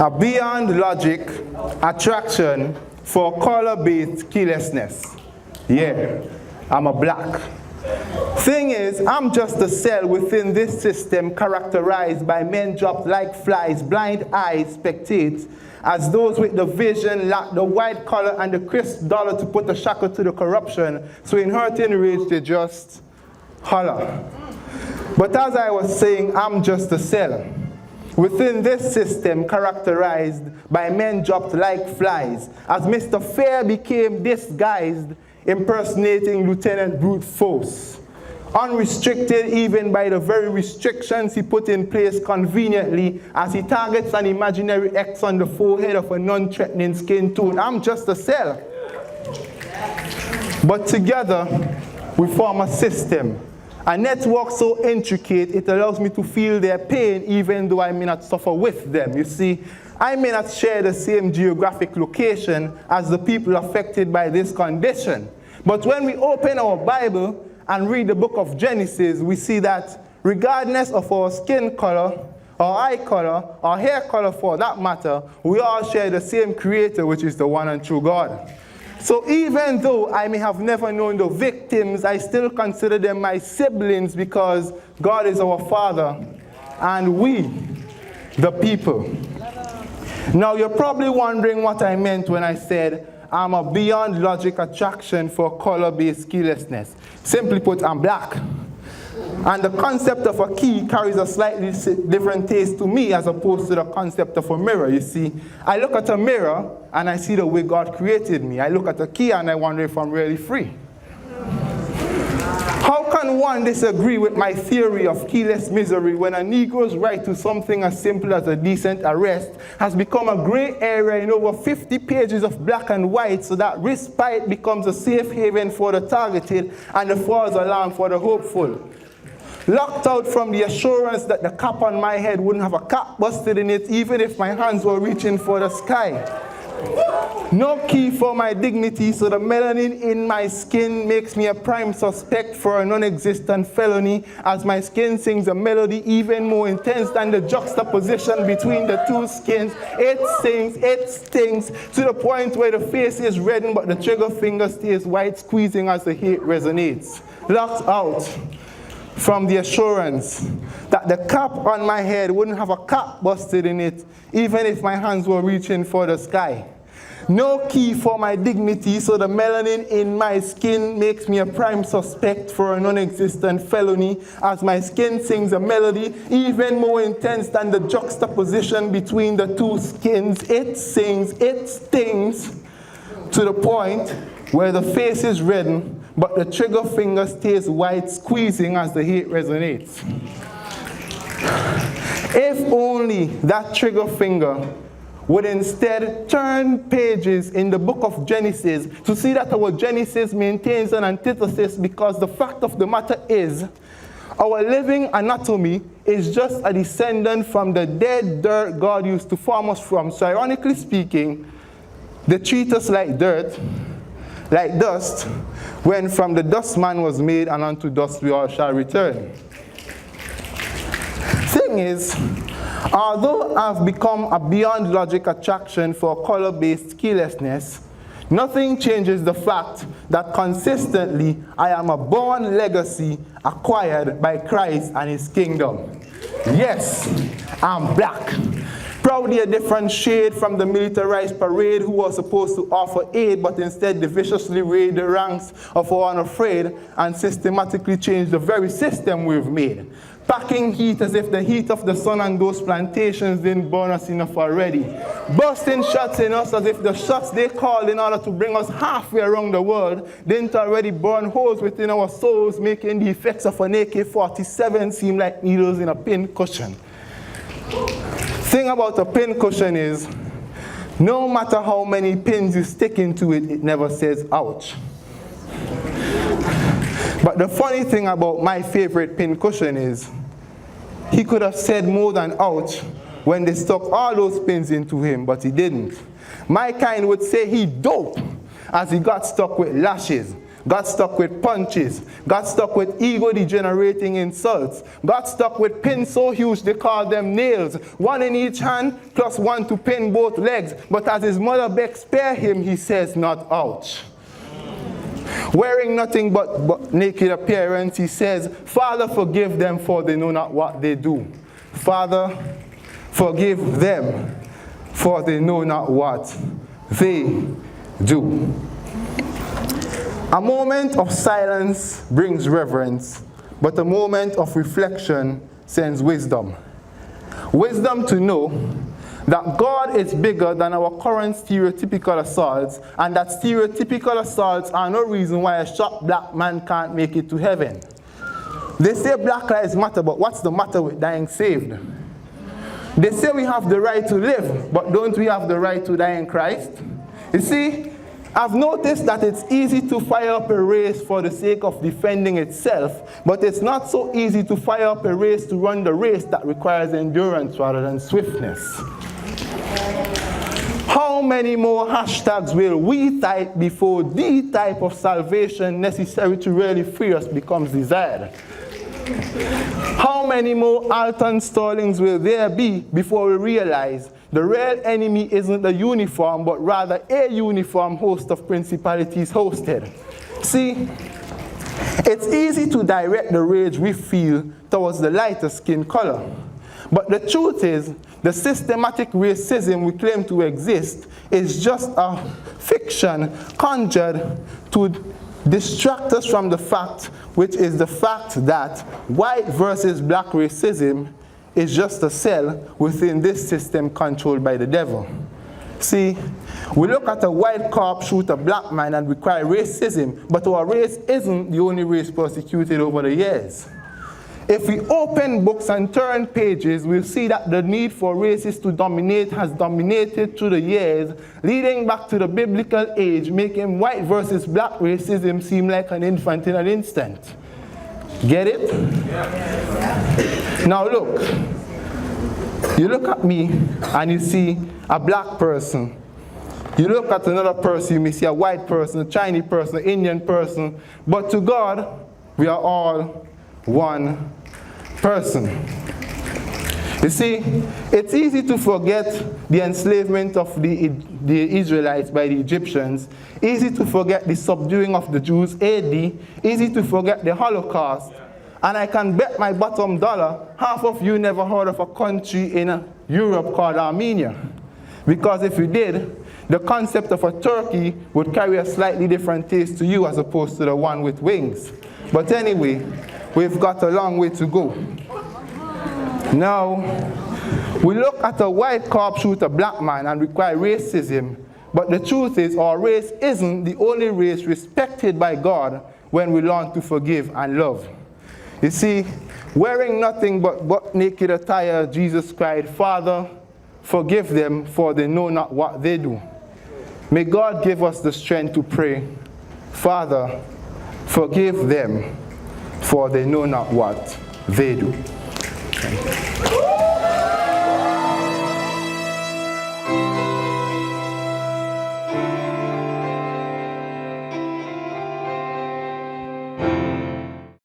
a beyond logic attraction for color-based carelessness. Yeah, I'm a black. Thing is, I'm just a cell within this system characterized by men dropped like flies, blind eyes spectate, as those with the vision lack the white collar and the crisp dollar to put a shackle to the corruption, so in hurting rage they just holler. But as I was saying, I'm just a cell within this system characterized by men dropped like flies, as Mr. Fair became disguised, impersonating Lieutenant Brute Force, unrestricted even by the very restrictions he put in place conveniently as he targets an imaginary X on the forehead of a non-threatening skin tone. I'm just a cell. But together, we form a system, a network so intricate it allows me to feel their pain even though I may not suffer with them. You see, I may not share the same geographic location as the people affected by this condition. But when we open our Bible and read the book of Genesis, we see that regardless of our skin color, our eye color, our hair color for that matter, we all share the same creator, which is the one and true God. So even though I may have never known the victims, I still consider them my siblings because God is our Father and we, the people. Now you're probably wondering what I meant when I said I'm a beyond logic attraction for color-based carelessness. Simply put, I'm black. And the concept of a key carries a slightly different taste to me as opposed to the concept of a mirror. You see, I look at a mirror and I see the way God created me. I look at a key and I wonder if I'm really free. How can one disagree with my theory of keyless misery when a Negro's right to something as simple as a decent arrest has become a gray area in over 50 pages of black and white, so that respite becomes a safe haven for the targeted and the false alarm for the hopeful? Locked out from the assurance that the cap on my head wouldn't have a cap busted in it even if my hands were reaching for the sky. No key for my dignity, so the melanin in my skin makes me a prime suspect for a non-existent felony, as my skin sings a melody even more intense than the juxtaposition between the two skins. It sings, it stings, to the point where the face is reddened but the trigger finger stays white, squeezing as the hate resonates. Locked out from the assurance that the cap on my head wouldn't have a cap busted in it, even if my hands were reaching for the sky. No key for my dignity, so the melanin in my skin makes me a prime suspect for a non-existent felony, as my skin sings a melody even more intense than the juxtaposition between the two skins. It sings, it stings, to the point where the face is reddened, but the trigger finger stays white, squeezing as the hate resonates. If only that trigger finger would instead turn pages in the book of Genesis to see that our Genesis maintains an antithesis, because the fact of the matter is, our living anatomy is just a descendant from the dead dirt God used to form us from. So ironically speaking, they treat us like dirt, like dust, when from the dust man was made, and unto dust we all shall return. Thing is, although I've become a beyond logic attraction for color-based carelessness, nothing changes the fact that consistently I am a born legacy acquired by Christ and his kingdom. Yes, I'm black. Proudly a different shade from the militarized parade who was supposed to offer aid, but instead they viciously raid the ranks of our unafraid and systematically change the very system we've made. Packing heat as if the heat of the sun and those plantations didn't burn us enough already. Bursting shots in us as if the shots they called in order to bring us halfway around the world didn't already burn holes within our souls, making the effects of an AK-47 seem like needles in a pin cushion. Thing about a pin cushion is, no matter how many pins you stick into it, it never says ouch. But the funny thing about my favorite pin cushion is, he could have said more than ouch when they stuck all those pins into him, but he didn't. My kind would say he dope as he got stuck with lashes. got stuck with punches, got stuck with ego-degenerating insults, got stuck with pins so huge they called them nails, one in each hand plus one to pin both legs. But as his mother begs spare him, he says not ouch. Wearing nothing but naked appearance, he says, Father, forgive them, for they know not what they do. Father, forgive them, for they know not what they do. A moment of silence brings reverence, but a moment of reflection sends wisdom. Wisdom to know that God is bigger than our current stereotypical assaults, and that stereotypical assaults are no reason why a short black man can't make it to heaven. They say Black Lives Matter, but what's the matter with dying saved? They say we have the right to live, but don't we have the right to die in Christ? You see, I've noticed that it's easy to fire up a race for the sake of defending itself, but it's not so easy to fire up a race to run the race that requires endurance rather than swiftness. How many more hashtags will we type before the type of salvation necessary to really free us becomes desired? How many more Alton Stallings will there be before we realize the real enemy isn't a uniform, but rather a uniform host of principalities hosted? See, it's easy to direct the rage we feel towards the lighter skin color. But the truth is, the systematic racism we claim to exist is just a fiction conjured to distract us from the fact, which is the fact that white versus black racism is just a cell within this system controlled by the devil. See, we look at a white cop shoot a black man and we cry racism, but our race isn't the only race persecuted over the years. If we open books and turn pages, we'll see that the need for races to dominate has dominated through the years, leading back to the biblical age, making white versus black racism seem like an infant in an instant. Get it? Yeah. Now look, you look at me and you see a black person. You look at another person, you may see a white person, a Chinese person, an Indian person, but to God, we are all one person. You see, it's easy to forget the enslavement of the Israelites by the Egyptians, easy to forget the subduing of the Jews AD, easy to forget the Holocaust, and I can bet my bottom dollar, half of you never heard of a country in Europe called Armenia. Because if you did, the concept of a turkey would carry a slightly different taste to you as opposed to the one with wings. But anyway, we've got a long way to go. Now, we look at a white cop shoot a black man and require racism, but the truth is our race isn't the only race respected by God when we learn to forgive and love. You see, wearing nothing but naked attire, Jesus cried, Father, forgive them, for they know not what they do. May God give us the strength to pray, Father, forgive them, for they know not what they do. Thank you.